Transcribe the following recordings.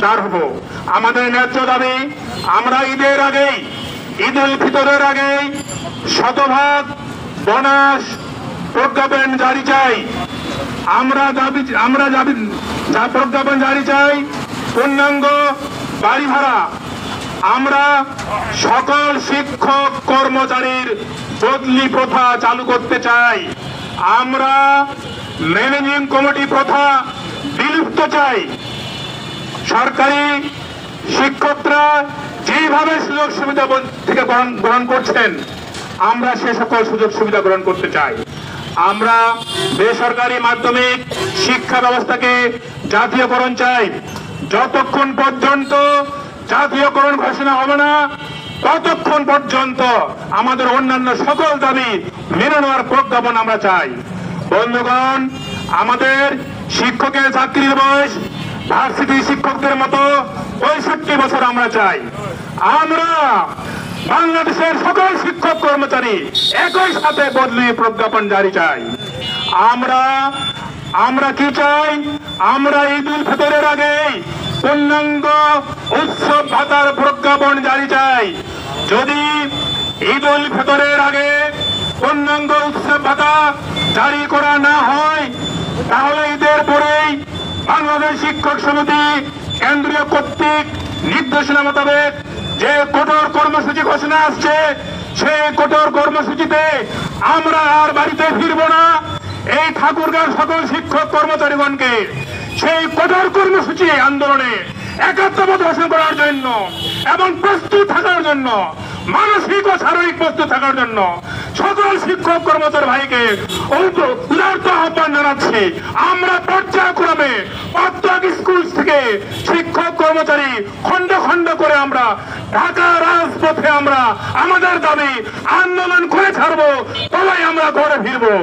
দাঁড় হব। আমাদের ন্যায্য দাবি, আমরা ঈদের আগেই, ঈদ উল ফিতরের আগেই শতভাগ বোনাস প্রজ্ঞাপন জারি চাই। আমরা প্রজ্ঞাপন জারি চাই, পূর্ণাঙ্গ বাড়ি ভাড়া। আমরা সকল শিক্ষক কর্মচারীর বদলি প্রথা চালু করতে চাই। আমরা ম্যানেজিং কমিটি প্রথা বিলুপ্ত চাই। সরকারি শিক্ষকরা যেভাবে সুযোগ সুবিধা থেকে গ্রহণ করছেন, আমরা সে সকল সুযোগ সুবিধা গ্রহণ করতে চাই। আমরা বেসরকারি মাধ্যমিক শিক্ষা ব্যবস্থাকে জাতীয়করণ চাই। যতক্ষণ পর্যন্ত জাতীয়করণ ঘোষণা হবে না, ততক্ষণ পর্যন্ত আমাদের অন্যান্য সকল দাবি মেনে নেওয়ার প্রজ্ঞাপন আমরা চাই। বন্ধুগণ, আমাদের শিক্ষকের চাকরির বয়স ভার্সিটি শিক্ষকদের মতো 65 বছর আমরা চাই। আমরা বাংলাদেশের সকল শিক্ষক কর্মচারী একই সাথে বদলি প্রজ্ঞাপন জারি চাই। আমরা কি চাই? আমরা ঈদ উল ফিতরের আগে পূর্ণাঙ্গ উৎসব ভাতার প্রজ্ঞাপন জারি চাই। যদি ঈদ উল ফিতরের আগে পূর্ণাঙ্গ উৎসব ভাতা জারি করা না হয়, তাহলে ঈদের পরেই বাংলাদেশ শিক্ষক সমিতি কেন্দ্রীয় কর্তৃক নির্দেশনা মোতাবেক যে কঠোর কর্মসূচি ঘোষণা আসছে, সেই কঠোর কর্মসূচিতে আমরা আর বাড়িতে ফিরব না। এই ঠাকুরগাঁওর সকল শিক্ষক কর্মচারীগণকে সেই কঠোর কর্মসূচি আন্দোলনে একাত্মতা পোষণ করার জন্য এবং প্রস্তুত থাকার জন্য, মানসিক ও শারীরিক প্রস্তুত থাকার জন্য সকল শিক্ষক কর্মচারী ভাইকে উদারত আহ্বান জানাচ্ছি। আমরা পর্যায়ক্রমে প্রত্যেক স্কুল থেকে শিক্ষক কর্মচারী খন্ড খন্ড করে আমরা ঢাকা রাজপথে আমরা আমাদের দাবি আন্দোলন করে ছাড়বো, তবেই আমরা ঘরে ফিরবো।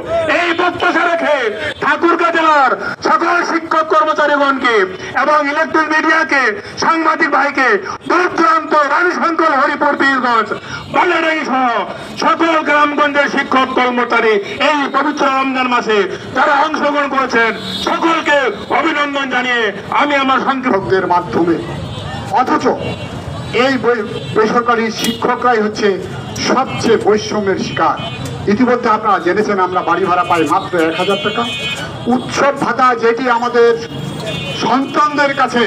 এই প্রত্যাশা রেখে ঠাকুরগাঁ জেলার সকল শিক্ষক কর্মচারীগণকে এবং ইলেকট্রনিক মিডিয়াকে, সাংবাদিক ভাইকে, দূর দূরান্ত রানীশঙ্কর, হরিপুর, পীরগঞ্জ, বালিয়াডাঙ্গি সহ সকল গ্রামগঞ্জের শিক্ষক কর্মচারী এই পবিত্র রমজান মাসে যারা অংশগ্রহণ করেছেন, সকলকে অভিনন্দন জানিয়ে আমি আমার সংক্ষিপ্তদের মাধ্যমে, অথচ এই বেসরকারি শিক্ষকরাই হচ্ছে সবচেয়ে বৈষম্যের শিকার। ইতিমধ্যে আপনারা জেনেছেন আমরা বাড়ি ভাড়া পাই মাত্র 1000 টাকা। উৎসব ভাতা যেটি আমাদের সন্তানদের কাছে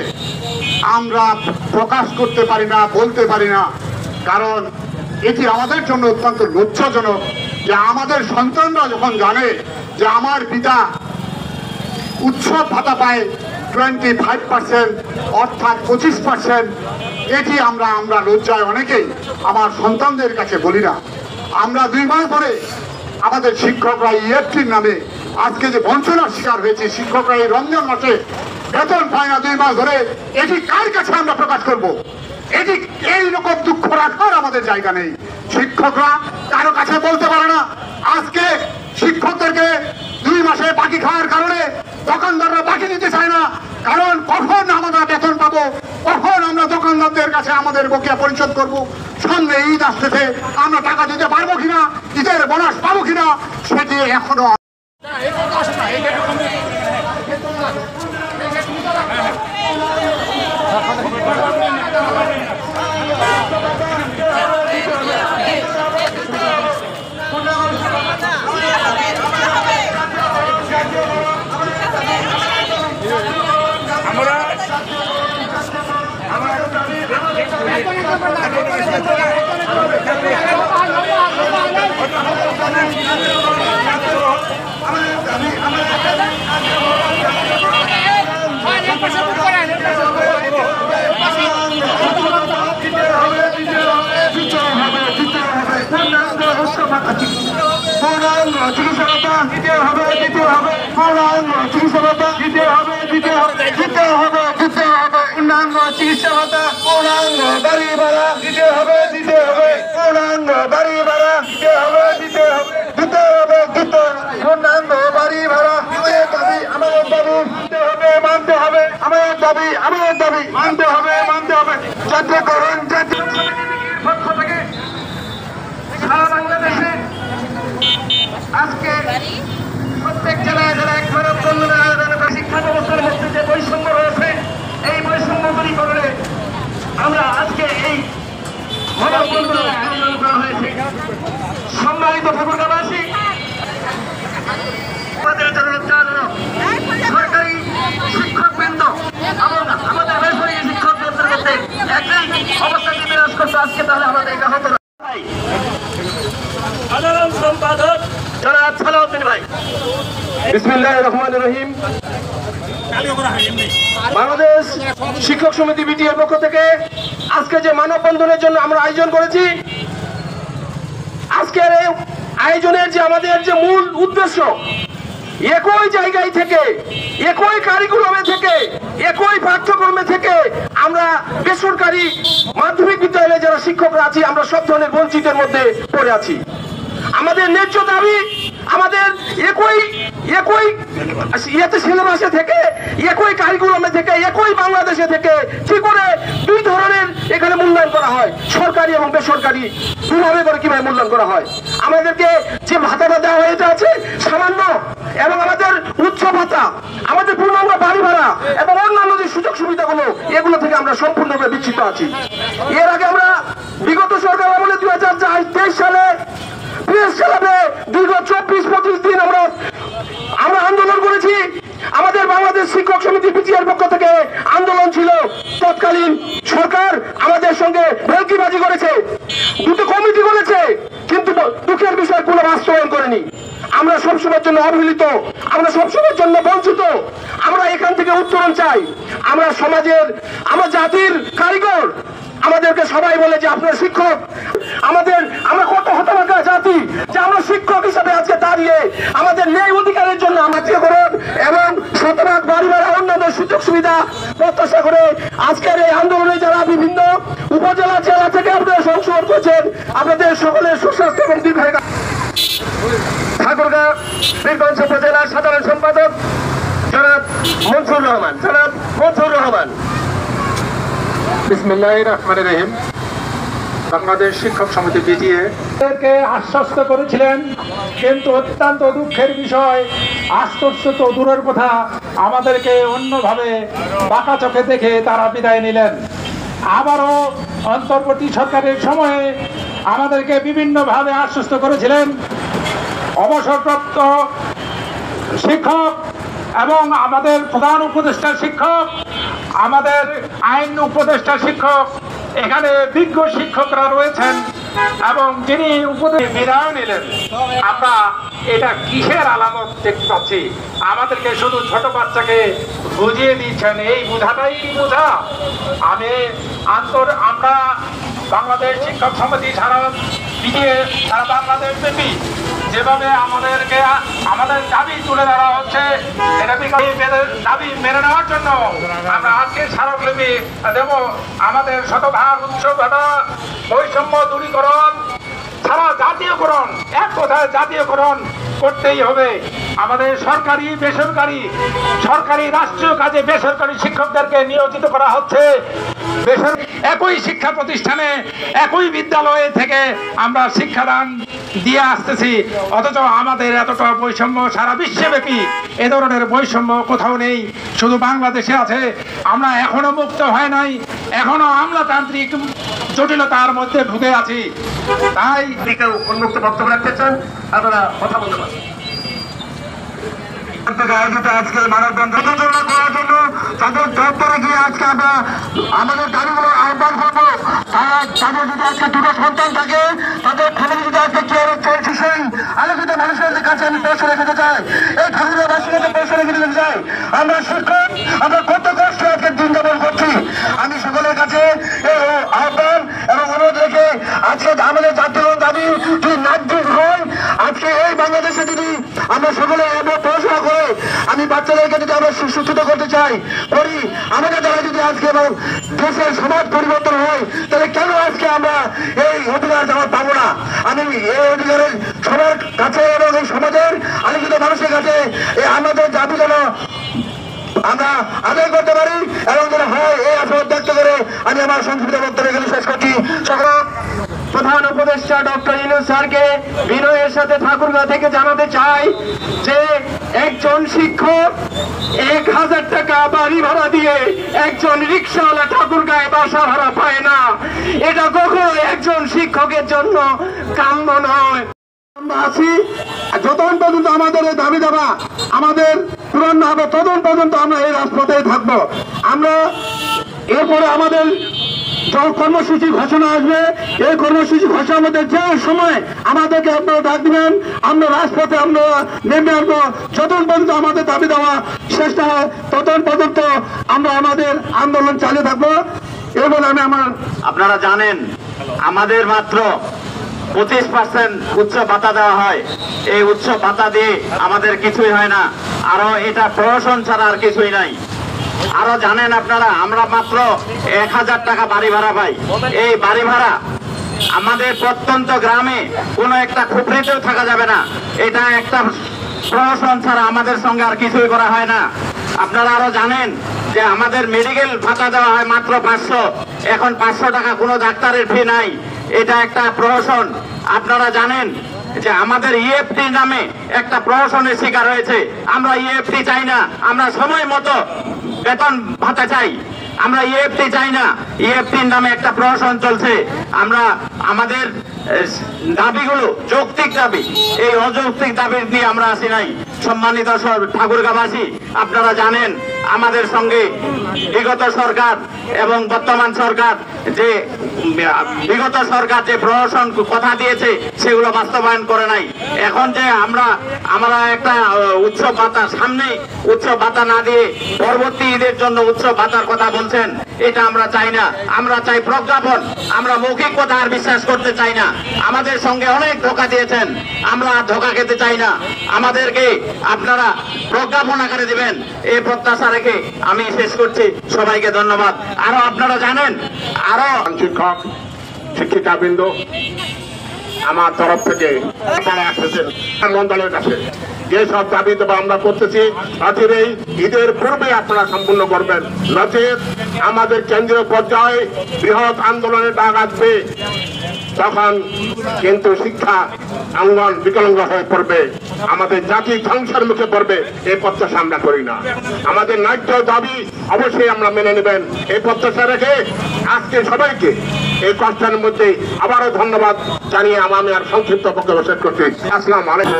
আমরা প্রকাশ করতে পারি না, বলতে পারি না, কারণ এটি আমাদের জন্য অত্যন্ত লজ্জাজনক যে আমাদের সন্তানরা যখন জানে যে আমার পিতা উৎসব ভাতা পায় 25%, অর্থাৎ 25%, এটি আমরা লজ্জায় অনেকেই আমার সন্তানদের কাছে বলি না। আমরা 2 মাস ধরে আমাদের শিক্ষকরা ইএফটির নামে আজকে যে বঞ্চনার শিকার হয়েছে, শিক্ষকরা এই রমজান মাসে বেতন পায় না 2 মাস ধরে, এটি কার কাছে আমরা প্রকাশ করব? এটি এইরকম দুঃখ রাখার আমাদের জায়গা নেই। শিক্ষকরা কারো কাছে বলতে পারে না। আজকে শিক্ষকদেরকে 2 মাসে বাকি খাওয়ার কারণে দোকানদাররা বাকি নিতে চায় না, কারণ কখন আমরা বেতন পাবো, কখন আমরা দোকানদারদের কাছে আমাদের বকেয়া পরিশোধ করবো, সামনে ঈদ আসতেছে, আমরা টাকা দিতে পারবো কিনা, ঈদের বোনাস পাবো কিনা, সেটি এখনো চিকিৎসা ভাতা, পূর্ণাঙ্গ বাড়ি ভাড়া দিতে হবে, পূর্ণাঙ্গ বাড়ি ভাড়া দিতে হবে, পূর্ণাঙ্গ বাড়ি ভাড়া আমাদের দাবি, আমাদের দাবি মানতে হবে, আমাদের দাবি মানতে হবে। জাতীয়করণ পক্ষ থেকে সারা বাংলাদেশে আজকে প্রত্যেক জেলায় জেলায় শিক্ষা ব্যবস্থার মধ্যে যে বৈষম্য রয়েছে, এই বৈষম্য দূরীকরণ মানববন্ধনের আয়োজন করা হয়েছে। সম্মানিত ঠাকুরগাঁওবাসী, আমাদের জননেতা সরকারি শিক্ষকবৃন্দ এবং আমাদের বেসরকারি শিক্ষকবৃন্দের মধ্যে একই অবস্থাকে বিরাজ করছে আজকে, তাহলে আমাদের এটা হতো না। সাধারণ সম্পাদক জনাব সালাউদ্দিন ভাই। বিসমিল্লাহির রহমানির রহিম। বাংলাদেশ শিক্ষক সমিতি বিটিএর পক্ষ থেকে আজকে যে মানববন্ধনের জন্য আমরা আয়োজন করেছি, আজকের এই আয়োজনের যে আমাদের যে মূল উদ্দেশ্য, একই জায়গায় থেকে, একই কারিকুলামে থেকে, একই পাঠ্যক্রমে থেকে আমরা বেসরকারি মাধ্যমিক বিদ্যালয়ে যারা শিক্ষকরা আছি, আমরা সব ধরনের বঞ্চিতের মধ্যে পড়ে আছি। আমাদের ন্যায্য দাবি, আমাদের একই সিলেবাসে থেকে, একই কারিকুলামে থেকে, একই বাংলাদেশে থেকে কি করে দুই ধরনের এখানে মূল্যায়ন করা হয়, সরকারি এবং বেসরকারি দুভাবে করে কিভাবে মূল্যায়ন করা হয়। আমাদেরকে যে ভাতাটা দেওয়া হয়ে আছে সামান্য, এবং আমাদের উচ্চ ভাতা, আমাদের পূর্ণাঙ্গ বাড়ি ভাড়া এবং অন্যান্য যে সুযোগ সুবিধাগুলো, এগুলো থেকে আমরা সম্পূর্ণভাবে বিচ্ছিন্ন আছি। এর আগে আমরা বিগত সরকার আমলে 2023 সালে দীর্ঘ 24-25 দিন আমরা আন্দোলন করেছি। আমাদের বাংলাদেশ শিক্ষক সমিতি বিটিআর পক্ষ থেকে আন্দোলন ছিল। তৎকালীন সরকার আমাদের সঙ্গে ভেলকিবাজি করেছে, দুটো কমিটি করেছে, কিন্তু দুঃখের বিষয় কোনো বাস্তবায়ন করেনি। আমরা সবসময়ের জন্য অবহেলিত, আমরা সবসময়ের জন্য বঞ্চিত। আমরা এখান থেকে উত্তরণ চাই। আমরা সমাজের, আমরা জাতির কারিগর। আমাদেরকে সবাই বলে যে আপনারা শিক্ষক। আমরা কত হতভাগা জাতি যে আমরা শিক্ষক হিসাবে আজকে দাঁড়িয়ে আমাদের ন্যায় অধিকারের জন্য আমাত্রীয়করণ এবং শতভাগ বাড়ি ভাড়া অন্যান্য সুযোগ সুবিধা প্রত্যাশা করে আজকের এই আন্দোলনে যারা বিভিন্ন উপজেলা জেলা থেকে আপনারা অংশগ্রহণ করছেন, আপনাদের সকলের সুস্বাস্থ্য এবং দীর্ঘায়ু। ঠাকুরগাঁও বীরগঞ্জ উপজেলার সাধারণ সম্পাদক জনাব মনসুর রহমান। বিসমিল্লাহির রহমানির রহিম। বাংলাদেশ শিক্ষক সমিতি বিটিএ এদেরকে আশ্বস্ত করেছিলেন, কিন্তু অত্যন্ত দুঃখের বিষয়, আশ্চর্য তো দূরের কথা, আমাদেরকে অন্যভাবে বাঁকা চোখে দেখে তারা বিদায় নিলেন। আবারও অন্তর্বর্তী সরকারের সময়ে আমাদেরকে বিভিন্নভাবে আশ্বস্ত করেছিলেন। অবসরপ্রাপ্ত শিক্ষক এবং আমাদের প্রধান উপদেষ্টা শিক্ষক, আমাদের আইন উপদেষ্টা শিক্ষক, এখানে বিজ্ঞ শিক্ষকরা রয়েছেন এবং যিনি উপদেশ বিদায় নিলেন। আমরা এটা কিসের আলামত দেখতে পাচ্ছি? আমাদেরকে শুধু ছোট বাচ্চাকে বুঝিয়ে দিচ্ছেন, এই বোঝাটাই বোঝা। আমরা বাংলাদেশ শিক্ষক সমিতি সারা বাংলাদেশ ব্যাপী যেভাবে আমাদের দাবি তুলে ধরা হচ্ছে, দাবি মেনে নেওয়ার জন্য আমরা আজকে স্মারকলিপি দেব। আমাদের শতভাগ উচ্চ ভাতা, বৈষম্য দূরীকরণ ছাড়া জাতীয়করণ, এক কথায় জাতীয়করণ করতেই হবে। আমাদের সরকারি বেসরকারি, সরকারি রাষ্ট্রীয় কাজে বেসরকারি শিক্ষকদেরকে নিয়োজিত করা হচ্ছে। একই শিক্ষা প্রতিষ্ঠানে, একই বিদ্যালয়ে থেকে আমরা শিক্ষাদান দিয়ে আসতেছি, অথচ আমাদের এতটা বৈষম্য সারা বিশ্বব্যাপী। এ ধরনের বৈষম্য কোথাও নেই, শুধু বাংলাদেশে আছে। আমরা এখনো মুক্ত হয় নাই, এখনো আমলাতান্ত্রিক জটিলতার মধ্যে ঢুকে আছি। তাই উন্মুক্ত বক্তব্য রাখতে চান, আপনারা কথা বলতে পারেন। আয়োজিত আজকে মানববন্ধন করার জন্য তাদের দপ্তরে গিয়ে আজকে আমরা আমাদের দাবিগুলো আহ্বান করবো। তাদের যদি আজকে দুটো সন্তান থাকে, তাদের ফ্যামিলি যদি আজকে সেই আলোকিত মানুষের কাছে আমি পৌঁছে রেখে চাই, এই ঠাকুরবাসীর কাছে পৌঁছে রেখে দিতে চাই। আমরা শিক্ষক, আমরা কত কষ্ট আজকে দিন যাপন করছি। আমি সকলের কাছে আহ্বান এবং অনুরোধ রেখে আজকে আমাদের জাতীয় দাবি যদি ন্যায্য হয়, আজকে এই বাংলাদেশে যদি আমরা সকলে পড়াশোনা করে আমি বাচ্চাদেরকে যদি আমরা সুশিক্ষিত করতে চাই করি, আমাদের দ্বারা যদি আজকে এবং দেশের সমাজ পরিবর্তন হয়, তাহলে কেন আজকে আমরা এই অধিকার আমরা পাবো না? আমি এই অধিকারের সবার কাছে এবং এই সমাজের আলোকিত মানুষের কাছে আমাদের দাবি যেন আমরা আদায় করতে পারি এবং যেন হয়, এই আশাবাদ ব্যক্ত করে আমি আমার সংক্ষিপ্ত বক্তব্য এখানে শেষ করছি। সকল প্রধান উপদেষ্টা ডক্টর ইউনূস স্যারকে বিনয়ের সাথে ঠাকুরগাঁও থেকে জানাতে চাই যে একজন শিক্ষক 1000 টাকা বাড়ি ভাড়া দিয়ে একজন রিক্সাওয়ালা ঠাকুরগাঁয়ে বাসা ভাড়া পায় না। এটা কখনো একজন শিক্ষকের জন্য কাম্য নয়। আমরা আছি যতক্ষণ পর্যন্ত আমাদের এই দাবি দাবা আমাদের পূরণ না হবে ততক্ষণ পর্যন্ত আমরা এই রাজপথে থাকবো। আমরা এরপরে আমাদের যখন কর্মসূচি ঘোষণা আসবে এই কর্মসূচি ঘোষণার মধ্যে যে সময় আমাদেরকে আপনারা ডাক দিবেন আমরা রাজপথে আমরা নেমে আসবো। যতক্ষণ পর্যন্ত আমাদের দাবি দেওয়া শেষ না হয় ততক্ষণ পর্যন্ত আমরা আমাদের আন্দোলন চালিয়ে থাকবো। এরপর আমি আমার আপনারা জানেন আমাদের মাত্র 25% উচ্চ ভাতা দেওয়া হয়। এই উচ্চ ভাতা দিয়ে আমাদের কিছুই হয় না, আরো এটা প্রহসন ছাড়া আর কিছুই নাই। আরো জানেন আপনারা আমরা মাত্র 1000 টাকা বাড়ি ভাড়া পাই। এই বাড়ি ভাড়া আমাদের প্রত্যন্ত গ্রামে কোনো একটা খুপড়িতেও থাকা যাবে না। এটা একটা প্রহসন ছাড়া আমাদের সঙ্গে আর কিছুই করা হয় না। আপনারা আরো জানেন যে আমাদের মেডিকেল ভাতা দেওয়া হয় মাত্র 500, এখন 500 টাকা কোনো ডাক্তারের ফি নাই। এটা একটা প্রহসন। আপনারা জানেন যে আমাদের ইএফটি নামে একটা প্রহসনের শিকার হয়েছে। আমরা ইএফটি চাই না, আমরা সময় মতো বেতন ভাতা চাই। আমরা ইএফটি চাই না, ইএফটির নামে একটা প্রহসন চলছে। আমরা আমাদের দাবিগুলো যৌক্তিক দাবি, এই অযৌক্তিক দাবি নিয়ে আমরা আসি নাই। সম্মানিত ঠাকুরগাঁওবাসী, আপনারা জানেন আমাদের সঙ্গে বিগত সরকার এবং বর্তমান সরকার যে বিগত সরকার যে প্রহসন কথা দিয়েছে সেগুলো বাস্তবায়ন করে নাই। এখন যে আমরা একটা উৎসব ভাতা সামনে উৎসব ভাতা না দিয়ে পরবর্তী ঈদের জন্য উৎসব ভাতার কথা বলছেন, এটা আমরা চাই না। আমরা চাই প্রজ্ঞাপন। আমরা মৌখিক কথা আর বিশ্বাস করতে চাই না। আমাদের সঙ্গে অনেক ধোঁকা দিয়েছেন, আমরা আর ধোঁকা খেতে চাই না। আমাদেরকে আপনারা প্রজ্ঞাপন আকারে দিবেন এই প্রত্যাশা রেখে আমি শেষ করছি। সবাইকে ধন্যবাদ। আরো আপনারা জানেন আরো শিক্ষক শিক্ষিকাবৃন্দ আমার তরফ থেকে আপনারা এসেছেন মন্ত্রণালয়ের কাছে যেসব দাবি দেওয়া আমরা করতেছি অচিরেই ঈদের পূর্বে আপনারা সম্পূর্ণ করবেন, নচেত আমাদের কেন্দ্রীয় পর্যায়ে বৃহৎ আন্দোলনের ডাক আসবে। তখন কিন্তু শিক্ষা অঙ্গন বিকলাঙ্গ হয়ে পড়বে, আমাদের জাতি ধ্বংসের মুখে পড়বে। এই প্রত্যাশা আমরা করি না। আমাদের ন্যায্য দাবি অবশ্যই আমরা মেনে নেবেন। এই প্রত্যাশা রেখে আজকে সবাইকে এই কষ্টের মধ্যে আবারও ধন্যবাদ জানিয়ে আমি আর সংক্ষিপ্ত বক্তব্য শেষ করছি। আসসালামু আলাইকুম।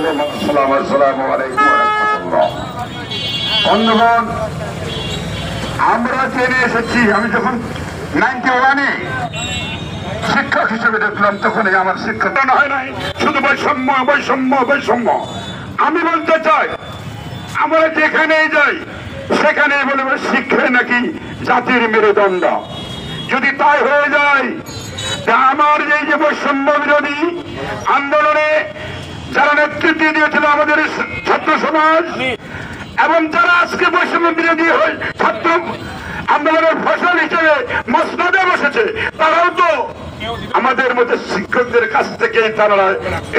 বন্ধুগণ, আমরা জেনে এসেছি, আমি যখন 91-এ শিক্ষক হিসেবে দেখলাম তখনই আমার শিক্ষক হয় নাই শুধু বৈষম্য বৈষম্য বৈষম্য। আমি বলতে চাই আমরা যেখানেই যাই সেখানে বলবো শিক্ষা নাকি জাতির মেরুদণ্ড। যদি তাই হয়ে যায় আমার এই যে বৈষম্য বিরোধী আন্দোলনে যারা নেতৃত্ব দিয়েছিল আমাদের ছাত্র সমাজ এবং যারা আজকে বৈষম্য বিরোধী ছাত্র আন্দোলনের ফসল হিসেবে মসনদে বসেছে, তারাও তো আমাদের মধ্যে শিক্ষকদের কাছ থেকে তারা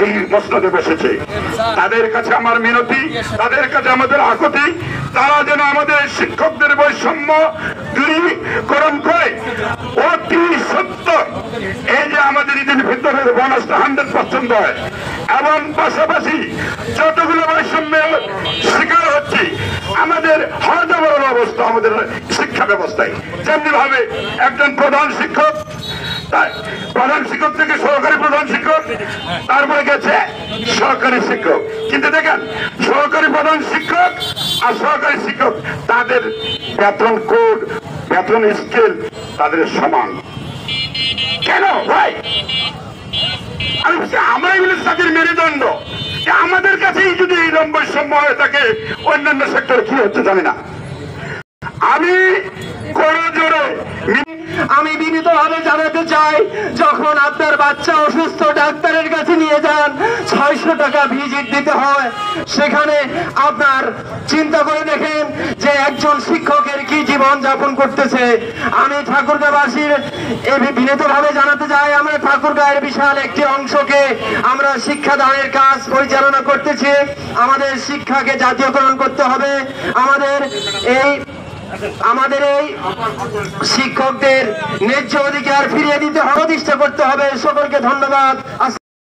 এই মসনদে বসেছে। তাদের কাছে আমার মিনতি, তাদের কাছে আমাদের আকুতি, তারা যেন আমাদের শিক্ষকদের বৈষম্য দূরীকরণ করে অতি সত্য এই যে আমাদের ঈদের ভিতরের বোনাসটা 100% হয় এবং পাশাপাশি যতগুলো বৈষম্যের শিকার হচ্ছে আমাদের হরদবরল অবস্থা আমাদের শিক্ষা ব্যবস্থায়, যেমনি ভাবে একজন প্রধান শিক্ষক থেকে সহকারী প্রধান শিক্ষক, তারপরে গেছে সহকারী শিক্ষক। কিন্তু দেখেন সহকারী প্রধান শিক্ষক আর সহকারী শিক্ষক তাদের বেতন কোড বেতন স্কেল তাদের সমান কেন ভাই? আমরাই বলি তাদের মেরুদণ্ড। আমাদের কাছেই যদি এই বৈষম্য হয়ে থাকে অন্যান্য সেক্টরে কি হচ্ছে জানি না। আমি বিনীতভাবে জানাতে চাই, যখন আপনার বাচ্চা অসুস্থ ডাক্তারের কাছে নিয়ে যান 600 টাকা ভিজিট দিতে হয়, সেখানে আপনার চিন্তা করে দেখেন যে একজন শিক্ষকের কি জীবন যাপন করতেছে। আমি ঠাকুরগাঁওবাসীর বিনীতভাবে জানাতে চাই, আমরা ঠাকুরগাঁয়ের বিশাল একটি অংশকে আমরা শিক্ষাদানের কাজ পরিচালনা করতেছি। আমাদের শিক্ষাকে জাতীয়করণ করতে হবে। আমাদের এই শিক্ষকদের ন্যায্য অধিকার ফিরিয়ে দিতে হবে, প্রতিষ্ঠা করতে হবে। সকলকে ধন্যবাদ।